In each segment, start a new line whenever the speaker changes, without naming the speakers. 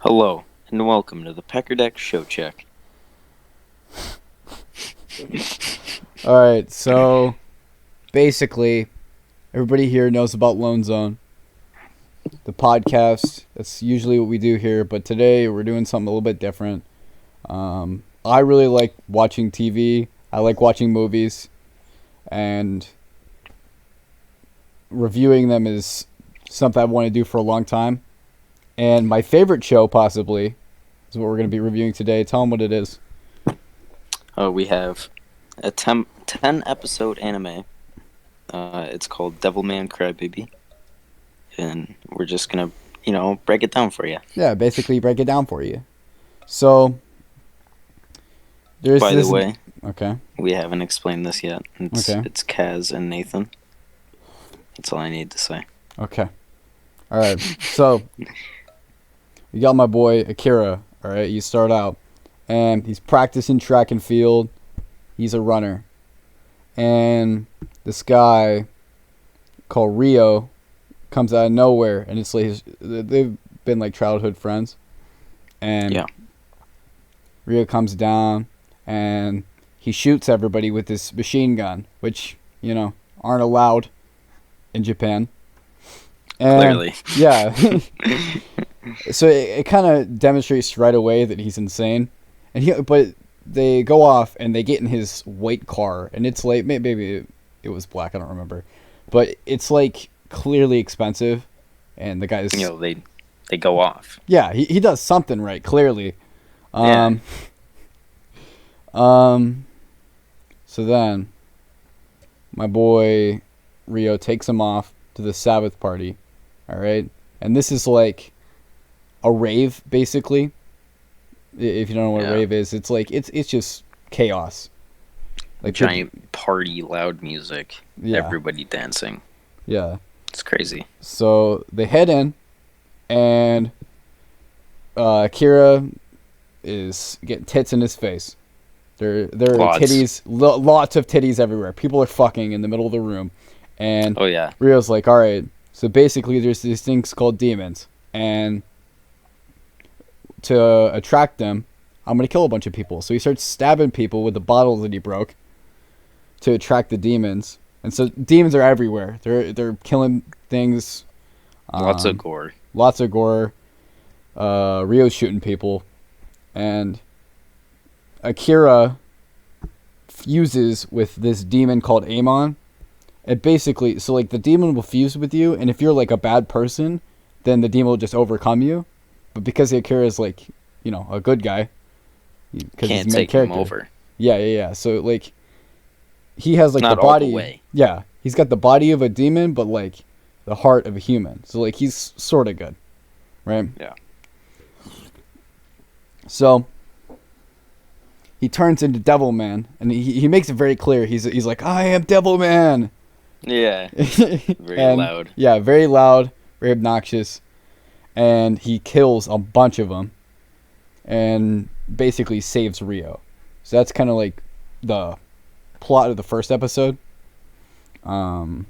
Hello, and welcome to the Pecker Deck Show Check.
Alright, so basically, everybody here knows about lonezone, the podcast. That's usually what we do here, but today we're doing something a little bit different. I really like watching TV, I like watching movies, and reviewing them is something I've wanted to do for a long time. And my favorite show, possibly, is what we're going to be reviewing today. Tell them what it is.
We have a 10 episode anime. It's called Devilman, Crybaby. And we're just going to, break it down for you.
Yeah, basically break it down for you. So,
By the way,
okay.
we haven't explained this yet. It's Kaz and Nathan. That's all I need to say.
Okay. Alright, so you got my boy Akira. Alright, you start out, and he's practicing track and field. He's a runner. And this guy called Rio comes out of nowhere, and it's like they've been like childhood friends. And
yeah.
Rio comes down, and he shoots everybody with this machine gun, which, aren't allowed in Japan. And,
Clearly.
Yeah. So it kind of demonstrates right away that he's insane. But they go off and they get in his white car, and it's like, maybe it was black, I don't remember, but it's like clearly expensive, and the guy's
they go off.
Yeah, he does something right, clearly.
Yeah.
So then my boy Rio takes him off to the Sabbath party. All right, and this is like a rave, basically. If you don't know what a rave is, it's like it's just chaos.
Like giant party, loud music, everybody dancing.
Yeah,
it's crazy.
So they head in, and Akira is getting tits in his face. There are titties, lots of titties everywhere. People are fucking in the middle of the room, and Rio's like, all right. So basically, there's these things called demons, and to attract them, I'm gonna kill a bunch of people. So he starts stabbing people with the bottles that he broke to attract the demons. And so demons are everywhere. They're killing things.
Lots of gore.
Lots of gore. Rio's shooting people, and Akira fuses with this demon called Amon. It basically, so like the demon will fuse with you, and if you're like a bad person, then the demon will just overcome you. But because Akira is like, a good guy, because
can't take him over.
Yeah. So like, he has like
not
the body.
All the way.
Yeah, he's got the body of a demon, but like the heart of a human. So like, he's sort of good, right?
Yeah.
So he turns into Devilman, and he makes it very clear. He's like, I am Devilman.
Yeah. Very loud.
Yeah, very loud, very obnoxious. And he kills a bunch of them and basically saves Rio. So that's kind of like the plot of the first episode. And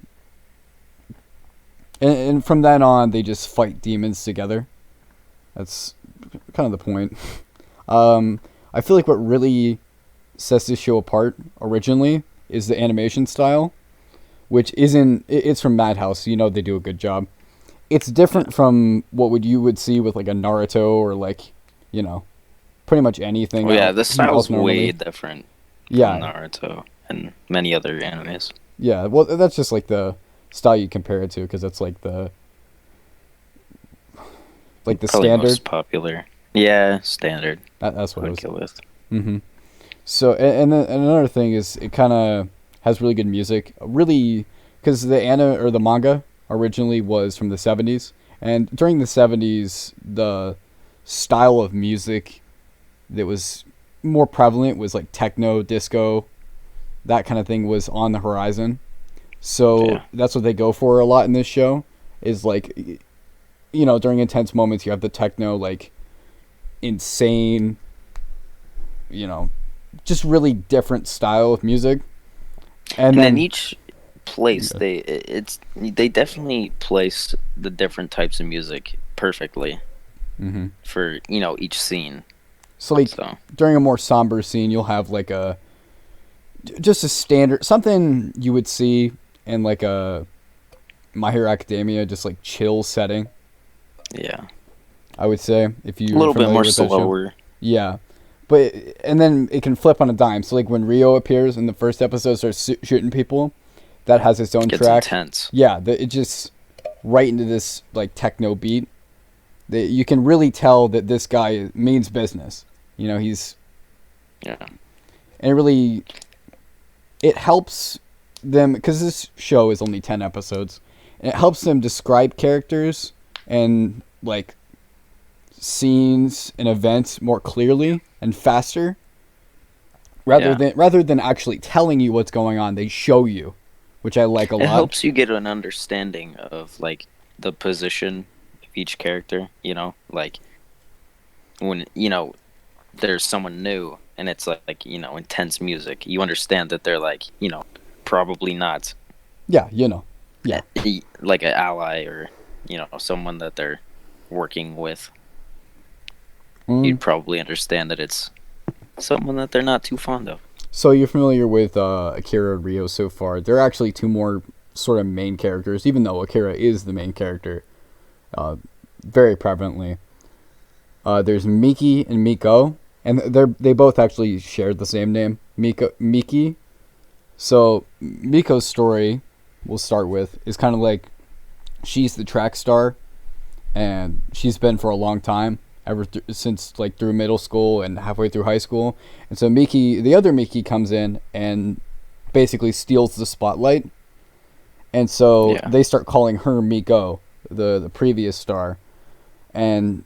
from then on, they just fight demons together. That's kind of the point. I feel like what really sets this show apart originally is the animation style, which it's from Madhouse, so they do a good job. It's different from what you would see with like a Naruto or like, pretty much anything.
Oh yeah, the style's way different from Naruto and many other animes.
Yeah, well, that's just like the style you compare it to, because that's like the
Probably
standard.
Most popular. Yeah, standard.
That's what it was.
Kill list.
Mm-hmm. So, and then another thing is it kind of has really good music. Really, because the manga originally was from the 70s, and during the 70s, the style of music that was more prevalent was like techno, disco, that kind of thing was on the horizon. So that's what they go for a lot in this show, is like, during intense moments you have the techno, like insane, just really different style of music. And then
each place they definitely place the different types of music perfectly.
Mm-hmm.
for each scene.
So like
So
during a more somber scene, you'll have like a just a standard something you would see in like a My Hero Academia, just like chill setting.
yeah,
I would say if
a
you're
little bit
familiar
more
with that show.
slower.
Yeah, but and then it can flip on a dime. So like when Rio appears in the first episode, starts shooting people, that has its own
Gets
track.
intense.
Yeah, it just right into this like techno beat. That you can really tell that this guy means business. He's
Yeah,
and it helps them because this show is only 10 episodes. And it helps them describe characters and like scenes and events more clearly and faster
yeah.
rather than actually telling you what's going on. They show you, which I like a
It
lot.
helps you get an understanding of like the position of each character. Like when there's someone new and it's like intense music. You understand that they're like probably not
Yeah, yeah.
like an ally or someone that they're working with.
Mm.
You'd probably understand that it's someone that they're not too fond of.
So you're familiar with Akira and Rio so far. There are actually two more sort of main characters, even though Akira is the main character, very prevalently. There's Miki and Miko, and they both actually share the same name, Miki. So Miko's story, we'll start with, is kind of like she's the track star, and she's been for a long time, since like through middle school and halfway through high school. And so Miki, the other Miki, comes in and basically steals the spotlight, and so
Yeah,
they start calling her Miko, the previous star, and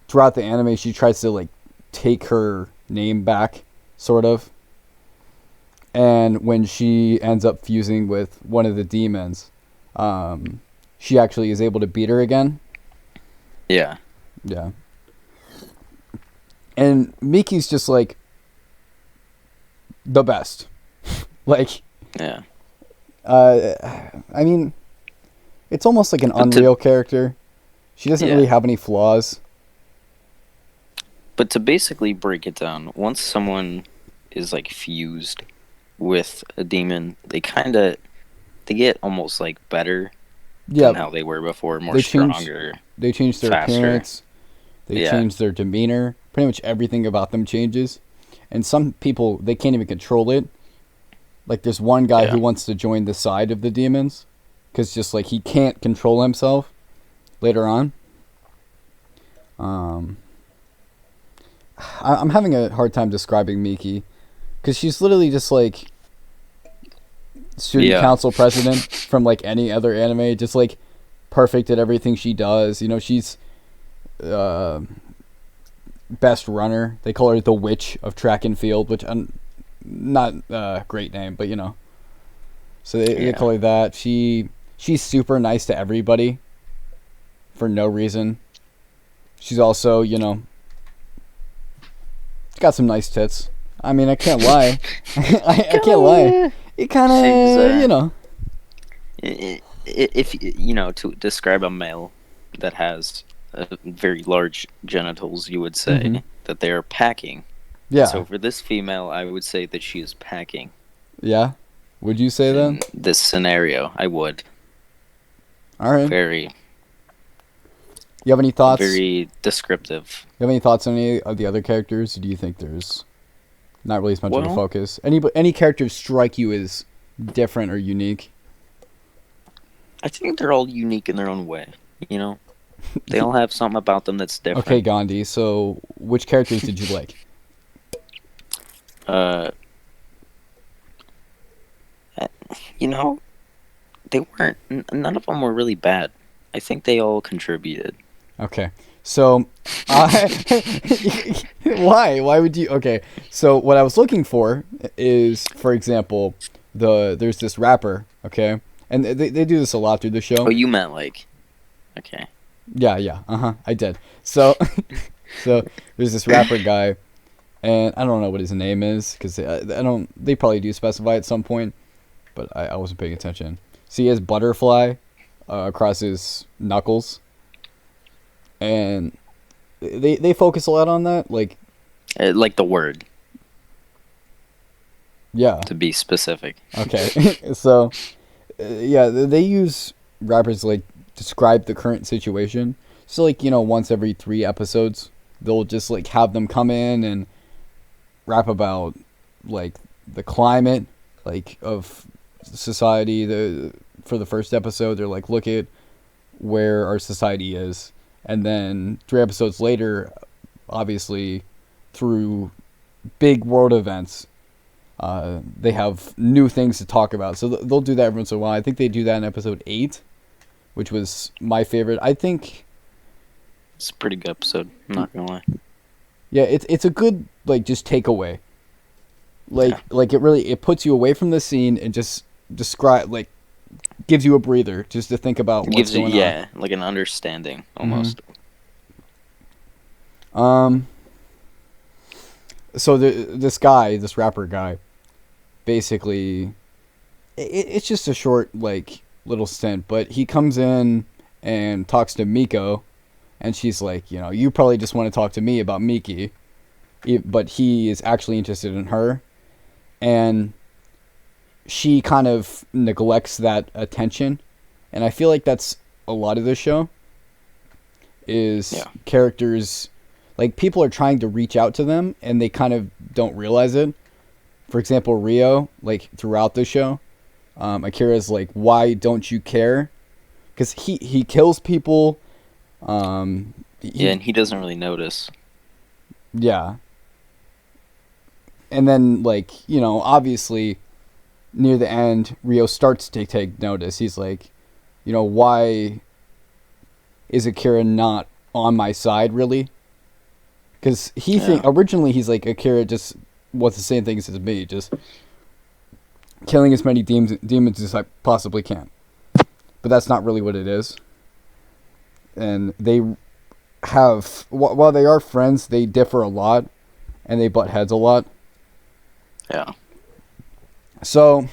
throughout the anime she tries to like take her name back, sort of. And when she ends up fusing with one of the demons, she actually is able to beat her again.
yeah.
Yeah. And Miki's just like the best. Like,
Yeah.
uh, I mean, it's almost like an
But to
unreal character. She doesn't
yeah,
really have any flaws.
but to basically break it down, once someone is like fused with a demon, they get almost like better
Yeah,
than how they were before, more
they change.
stronger,
They change their
faster.
appearance. They
Yeah,
change their demeanor. Pretty much everything about them changes. And some people, they can't even control it. Like there's one guy who
yeah,
wants to join the side of the demons because just like he can't control himself later on. Um, I'm having a hard time describing Miki because she's literally just like student
yeah,
council president from like any other anime, just like perfect at everything she does. She's uh, best runner. They call her the witch of track and field, which I'm not a great name, but So they
yeah.
call her that. She's super nice to everybody for no reason. She's also got some nice tits. I mean, I can't lie. I can't lie. It kind
She's
of
if to describe a male that has very large genitals, you would
hmm
say that they are packing.
yeah,
So for this female, I would say that she is packing
yeah. Would you say that?
in this scenario. I would
All right.
very
You have any thoughts?
very descriptive.
You have any thoughts on any of the other characters? Or do you think there's not really as much of a
Well,
focus? Any characters strike you as different or unique?
I think they're all unique in their own way. You know, they all have something about them that's
Okay,
different.
Gandhi. So, which characters did you like?
Uh, you know, they weren't. None of them were really bad. I think they all contributed.
Okay. So, I why? Why would you? Okay. So, what I was looking for is, for example, there's this rapper. Okay, and they do this a lot through the
Oh,
show.
you meant like okay.
Yeah, yeah. I did. So, so there's this rapper guy, and I don't know what his name is because I don't. They probably do specify at some point, but I wasn't paying attention. So he has butterfly across his knuckles, and they focus a lot on that. Like,
Like the word,
yeah,
to be specific.
okay. So, yeah, they use rappers to, like, describe the current situation. So, like, once every 3 episodes, they'll just, like, have them come in and rap about, like, the climate, like, of society. For the first episode, they're like, look at where our society is, and then 3 episodes later, obviously, through big world events, they have new things to talk about. So they'll do that every once in a while. I think they do that in episode 8, which was my favorite. I think,
It's a pretty good episode. I'm not gonna lie.
yeah, it's a good, like, just takeaway.
Yeah,
Like it puts you away from the scene and just describe, like, gives you a breather just to think about
it
what's
gives you
going on.
like an understanding
Hmm.
almost.
Um. So this rapper guy, basically, it's just a short, like, little stint, but he comes in and talks to Miko, and she's like, you probably just want to talk to me about Miki, but he is actually interested in her, and she kind of neglects that attention, and I feel like that's a lot of the show is
Yeah,
characters, like, people are trying to reach out to them and they kind of don't realize it. For example, Rio, like, throughout the show, Akira's like, why don't you care? Because he kills people.
yeah,
He
and he doesn't really notice.
Yeah, and then, like, obviously near the end, Rio starts to take notice. He's like, why is Akira not on my side, really? Because
Yeah,
originally he's like, Akira just wants the same things as me, just killing as many demons as I possibly can. But that's not really what it is. And they have, while they are friends, they differ a lot, and they butt heads a lot.
yeah.
So,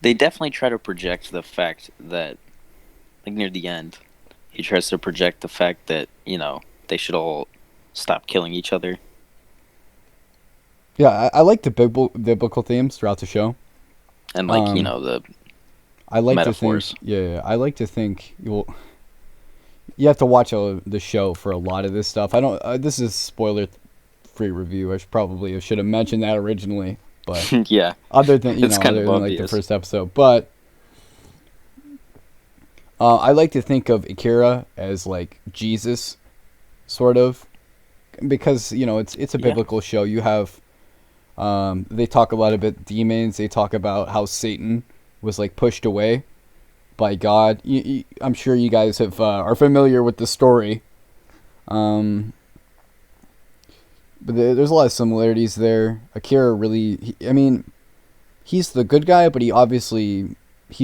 They definitely try to project the fact that, like near the end, he tries to project the fact that they should all stop killing each other.
yeah, I like the biblical themes throughout the show.
And like
Um,
the
I like to think,
metaphors.
yeah, I like to think you have to watch the show for a lot of this stuff. I don't. This is a spoiler-free review. Should have mentioned that originally, but
Yeah,
other than
it's kind
other
of
than, like, the
obvious.
first episode. But I like to think of Akira as, like, Jesus, sort of, because it's a
Yeah,
biblical show. You have they talk a lot about demons. They talk about how Satan was, like, pushed away by God. I'm sure you guys are familiar with the story. Um, but there's a lot of similarities there. Akira really, I mean, he's the good guy, but he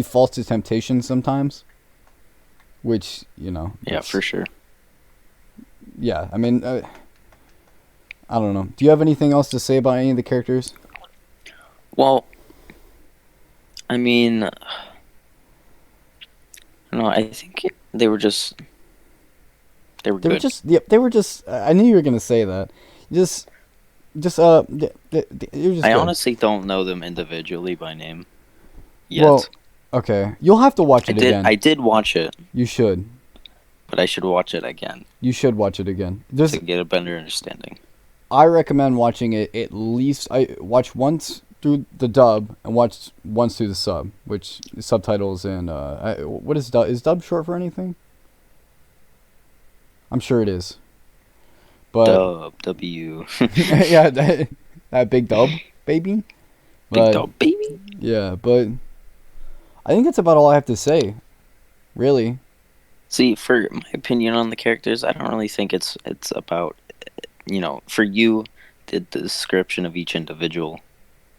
falls to temptation sometimes, which,
yeah,
that's,
for sure.
yeah. I mean, I don't know. Do you have anything else to say about any of the characters?
Well, I mean, no, I think they were
They were
good.
just, yep. They were just. I knew you were gonna say that. Just, you're just
I
good.
honestly don't know them individually by name
Well,
yet.
okay. You'll have to watch
I
it
did
again.
I did watch it,
You should.
but I should watch it again
You should watch it again.
to get a better understanding.
I recommend watching it at least. I watch once through the dub and watch once through the sub, which the subtitles and what is dub? Is dub short for anything? I'm sure it is. But
Dub W.
yeah, that big dub, baby.
Big
But
dub baby.
yeah, but I think that's about all I have to say. Really.
See, for my opinion on the characters, I don't really think it's about for you the description of each individual.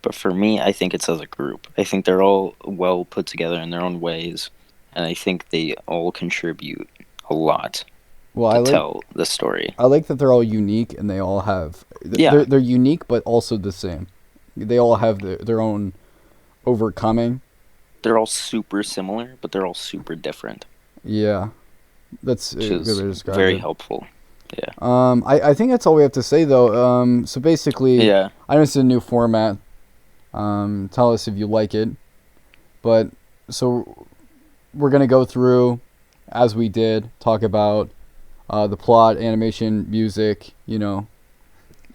But for me, I think it's as a group. I think they're all well put together in their own ways, and I think they all contribute a lot
Well,
to tell the story.
I like that they're all unique and they all have
Yeah,
they're unique but also the same. They all have their own overcoming.
they're all super similar, but they're all super different,
Yeah, that's
which
a good way
is
to describe
very
it.
helpful. Yeah.
I think that's all we have to say though. So basically,
Yeah.
I know it's a new format. Tell us if you like it. But so we're gonna go through, as we did, talk about the plot, animation, music.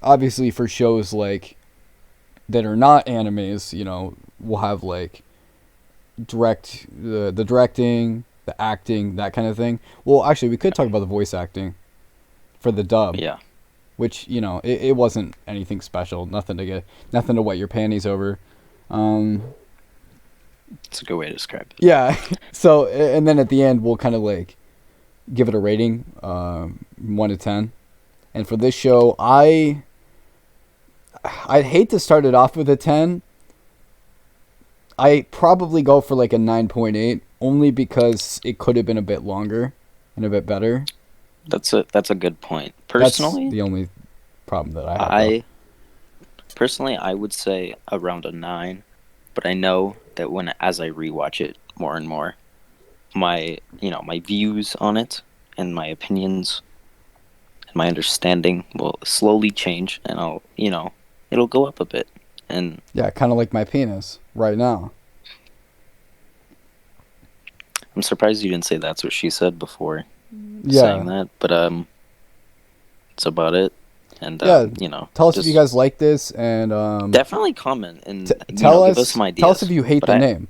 Obviously for shows like that are not animes, we'll have like the directing, the acting, that kind of thing. Well, actually, we could talk about the voice acting for the dub,
Yeah.
which it wasn't anything special, nothing to wet your panties over. Um,
It's a good way to describe it.
yeah. So and then at the end we'll kind of like give it a rating, 1 to 10. And for this show, I'd hate to start it off with a 10. I probably go for like a 9.8, only because it could have been a bit longer and a bit better.
That's a good point.
That's
Personally,
the only problem that I have, though.
I I would say around a 9, but I know that when as I rewatch it more and more, my views on it and my opinions and my understanding will slowly change, and it'll go up a bit. And
Yeah, kind of like my penis right now.
I'm surprised you didn't say that's what she said before saying
Yeah,
that, but that's about it. And
yeah. Tell us if you
just
guys like this, and
definitely comment and
tell
give us some
tell us
ideas.
if you hate
But
the name.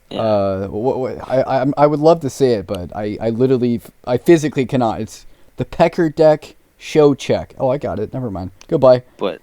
yeah,
I would love to say it, but I literally I physically cannot. It's the Pecker Deck Show Check. Oh, I got it. Never mind. Goodbye.
but